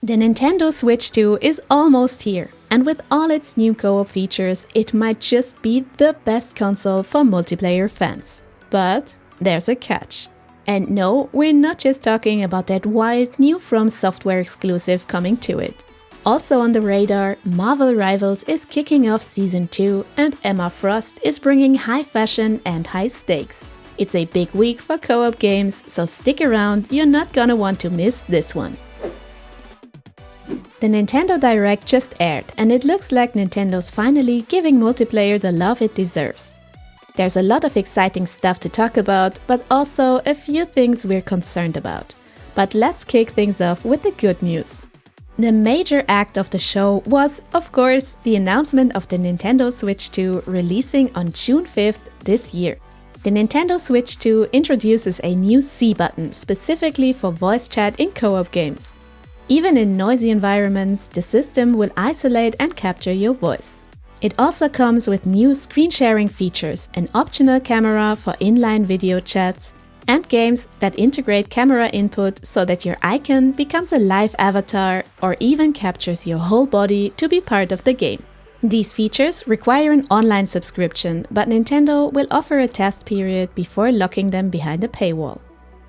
The Nintendo Switch 2 is almost here, and with all its new co-op features, it might just be the best console for multiplayer fans. But there's a catch. And no, we're not just talking about that wild new From Software exclusive coming to it. Also on the radar, Marvel Rivals is kicking off Season 2 and Emma Frost is bringing high fashion and high stakes. It's a big week for co-op games, so stick around, you're not gonna want to miss this one. The Nintendo Direct just aired, and it looks like Nintendo's finally giving multiplayer the love it deserves. There's a lot of exciting stuff to talk about, but also a few things we're concerned about. But let's kick things off with the good news. The major act of the show was, of course, the announcement of the Nintendo Switch 2 releasing on June 5th this year. The Nintendo Switch 2 introduces a new C button specifically for voice chat in co-op games. Even in noisy environments, the system will isolate and capture your voice. It also comes with new screen sharing features, an optional camera for inline video chats, and games that integrate camera input so that your icon becomes a live avatar or even captures your whole body to be part of the game. These features require an online subscription, but Nintendo will offer a test period before locking them behind a paywall.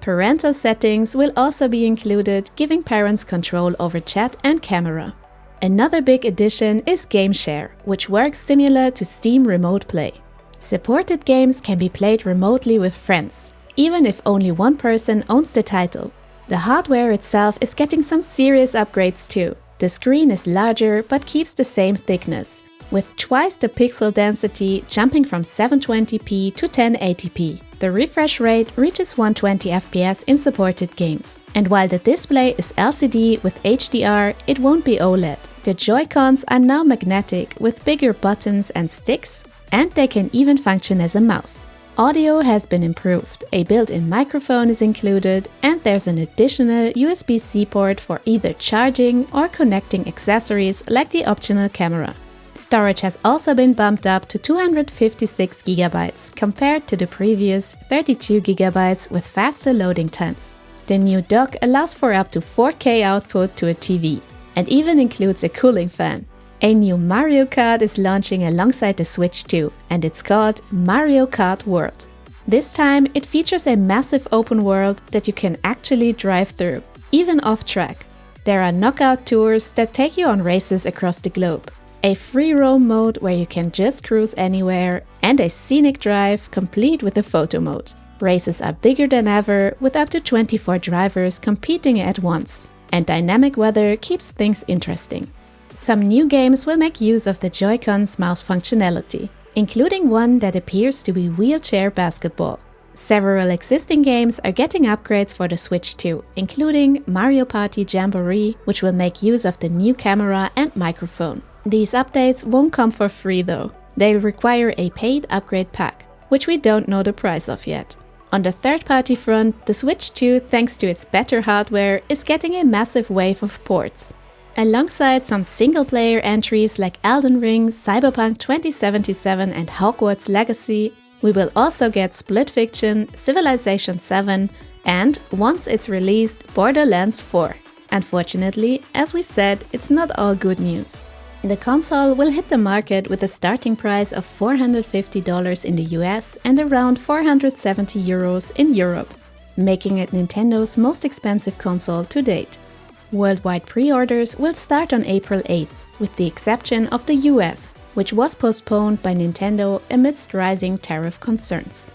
Parental settings will also be included, giving parents control over chat and camera. Another big addition is Game Share, which works similar to Steam Remote Play. Supported games can be played remotely with friends, even if only one person owns the title. The hardware itself is getting some serious upgrades too. The screen is larger but keeps the same thickness, with twice the pixel density jumping from 720p to 1080p. The refresh rate reaches 120 FPS in supported games. And while the display is LCD with HDR, it won't be OLED. The Joy-Cons are now magnetic with bigger buttons and sticks, and they can even function as a mouse. Audio has been improved, a built-in microphone is included, and there's an additional USB-C port for either charging or connecting accessories like the optional camera. Storage has also been bumped up to 256 GB compared to the previous 32 GB with faster loading times. The new dock allows for up to 4K output to a TV and even includes a cooling fan. A new Mario Kart is launching alongside the Switch 2 and it's called Mario Kart World. This time it features a massive open world that you can actually drive through, even off track. There are knockout tours that take you on races across the globe, a free roam mode where you can just cruise anywhere, and a scenic drive complete with a photo mode. Races are bigger than ever with up to 24 drivers competing at once, and dynamic weather keeps things interesting. Some new games will make use of the Joy-Con's mouse functionality, including one that appears to be wheelchair basketball. Several existing games are getting upgrades for the Switch 2, including Mario Party Jamboree, which will make use of the new camera and microphone. These updates won't come for free though. They'll require a paid upgrade pack, which we don't know the price of yet. On the third-party front, the Switch 2, thanks to its better hardware, is getting a massive wave of ports. Alongside some single-player entries like Elden Ring, Cyberpunk 2077 and Hogwarts Legacy, we will also get Split Fiction, Civilization 7, and, once it's released, Borderlands 4. Unfortunately, as we said, it's not all good news. The console will hit the market with a starting price of $450 in the US and around 470 euros in Europe, making it Nintendo's most expensive console to date. Worldwide pre-orders will start on April 8th, with the exception of the US, which was postponed by Nintendo amidst rising tariff concerns.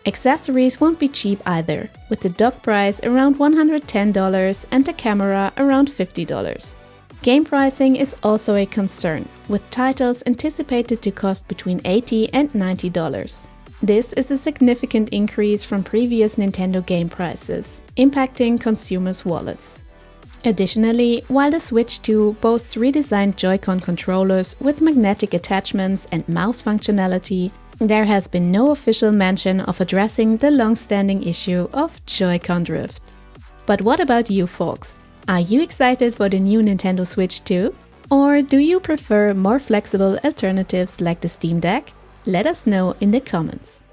Accessories won't be cheap either, with the dock price around $110 and the camera around $50. Game pricing is also a concern, with titles anticipated to cost between $80 and $90. This is a significant increase from previous Nintendo game prices, impacting consumers' wallets. Additionally, while the Switch 2 boasts redesigned Joy-Con controllers with magnetic attachments and mouse functionality, there has been no official mention of addressing the long-standing issue of Joy-Con drift. But what about you folks? Are you excited for the new Nintendo Switch 2? Or do you prefer more flexible alternatives like the Steam Deck? Let us know in the comments.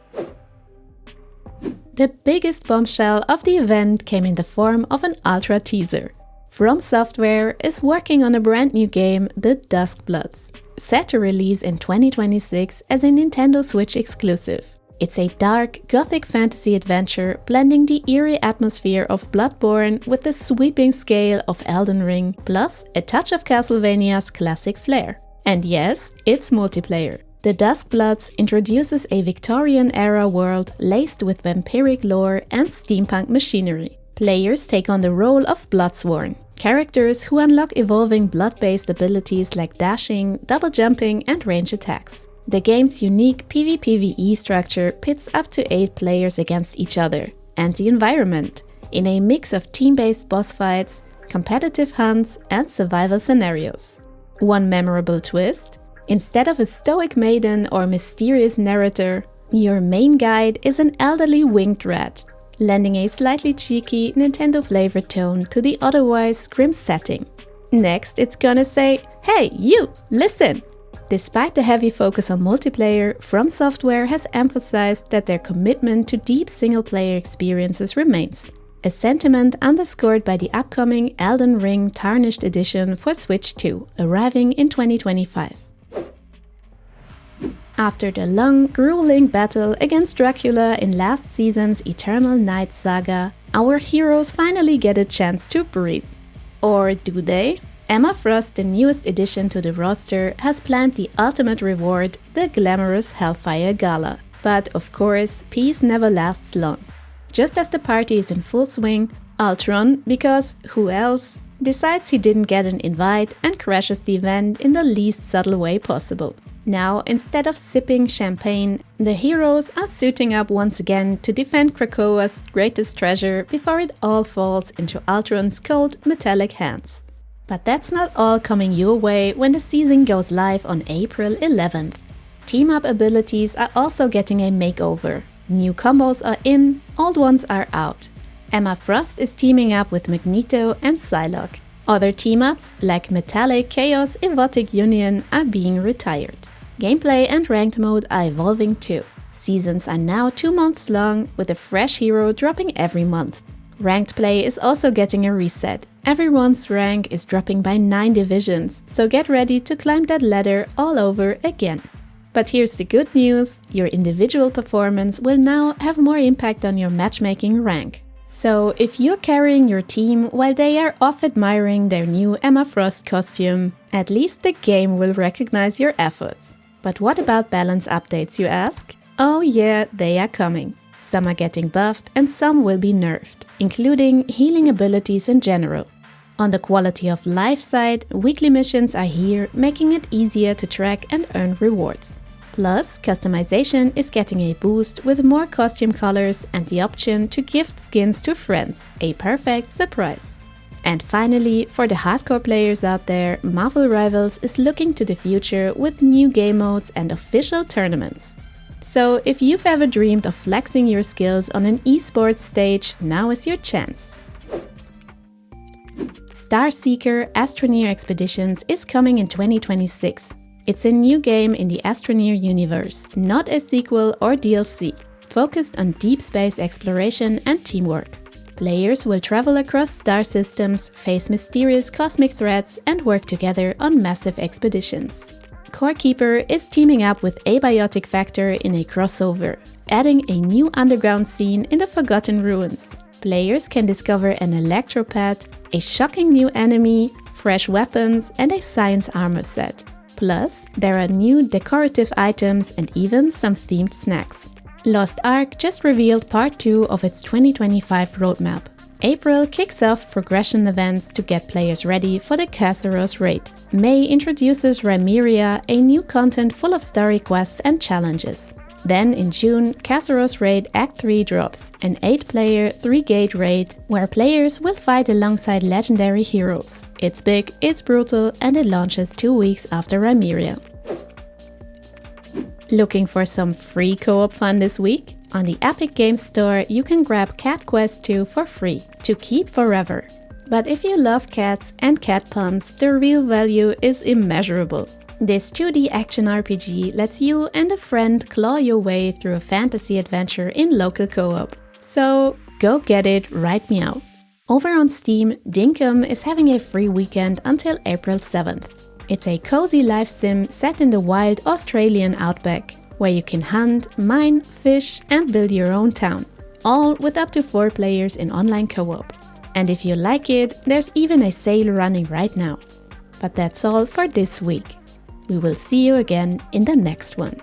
The biggest bombshell of the event came in the form of an Ultra teaser. From Software is working on a brand new game, The Duskbloods, set to release in 2026 as a Nintendo Switch exclusive. It's a dark, gothic fantasy adventure blending the eerie atmosphere of Bloodborne with the sweeping scale of Elden Ring, plus a touch of Castlevania's classic flair. And yes, it's multiplayer. The Duskbloods introduces a Victorian-era world laced with vampiric lore and steampunk machinery. Players take on the role of Bloodsworn, characters who unlock evolving blood-based abilities like dashing, double jumping, and range attacks. The game's unique PvPvE structure pits up to 8 players against each other and the environment in a mix of team-based boss fights, competitive hunts, and survival scenarios. One memorable twist: instead of a stoic maiden or mysterious narrator, your main guide is an elderly winged rat, lending a slightly cheeky, Nintendo-flavored tone to the otherwise grim setting. Next, it's gonna say, "Hey, you, listen!" Despite the heavy focus on multiplayer, From Software has emphasized that their commitment to deep single-player experiences remains, a sentiment underscored by the upcoming Elden Ring Tarnished Edition for Switch 2, arriving in 2025. After the long, grueling battle against Dracula in last season's Eternal Night saga, our heroes finally get a chance to breathe. Or do they? Emma Frost, the newest addition to the roster, has planned the ultimate reward, the glamorous Hellfire Gala. But of course, peace never lasts long. Just as the party is in full swing, Ultron, because who else, decides he didn't get an invite and crashes the event in the least subtle way possible. Now, instead of sipping champagne, the heroes are suiting up once again to defend Krakoa's greatest treasure before it all falls into Ultron's cold, metallic hands. But that's not all coming your way when the season goes live on April 11th. Team-up abilities are also getting a makeover. New combos are in, old ones are out. Emma Frost is teaming up with Magneto and Psylocke. Other team-ups, like Metallic, Chaos, Evotic Union, are being retired. Gameplay and ranked mode are evolving too. Seasons are now 2 months long, with a fresh hero dropping every month. Ranked play is also getting a reset. Everyone's rank is dropping by 9 divisions, so get ready to climb that ladder all over again. But here's the good news: your individual performance will now have more impact on your matchmaking rank. So if you're carrying your team while they are off admiring their new Emma Frost costume, at least the game will recognize your efforts. But what about balance updates, you ask? Oh yeah, they are coming. Some are getting buffed and some will be nerfed, including healing abilities in general. On the quality of life side, weekly missions are here, making it easier to track and earn rewards. Plus, customization is getting a boost with more costume colors and the option to gift skins to friends, a perfect surprise. And finally, for the hardcore players out there, Marvel Rivals is looking to the future with new game modes and official tournaments. So if you've ever dreamed of flexing your skills on an esports stage, now is your chance. Starseeker Astroneer Expeditions is coming in 2026. It's a new game in the Astroneer universe, not a sequel or DLC, focused on deep space exploration and teamwork. Players will travel across star systems, face mysterious cosmic threats, and work together on massive expeditions. Corekeeper is teaming up with Abiotic Factor in a crossover, adding a new underground scene in the Forgotten Ruins. Players can discover an electropad, a shocking new enemy, fresh weapons, and a science armor set. Plus, there are new decorative items and even some themed snacks. Lost Ark just revealed part 2 of its 2025 roadmap. April kicks off progression events to get players ready for the Kassaros raid. May introduces Rhymeria, a new content full of story quests and challenges. Then in June, Kassaros Raid Act 3 drops, an 8-player, 3-gate raid where players will fight alongside legendary heroes. It's big, it's brutal, and it launches 2 weeks after Rhymeria. Looking for some free co-op fun this week? On the Epic Games Store, you can grab Cat Quest 2 for free, to keep forever. But if you love cats and cat puns, the real value is immeasurable. This 2D action RPG lets you and a friend claw your way through a fantasy adventure in local co-op. So go get it right meow. Over on Steam, Dinkum is having a free weekend until April 7th. It's a cozy life sim set in the wild Australian outback, where you can hunt, mine, fish and build your own town, all with up to 4 players in online co-op. And if you like it, there's even a sale running right now. But that's all for this week. We will see you again in the next one.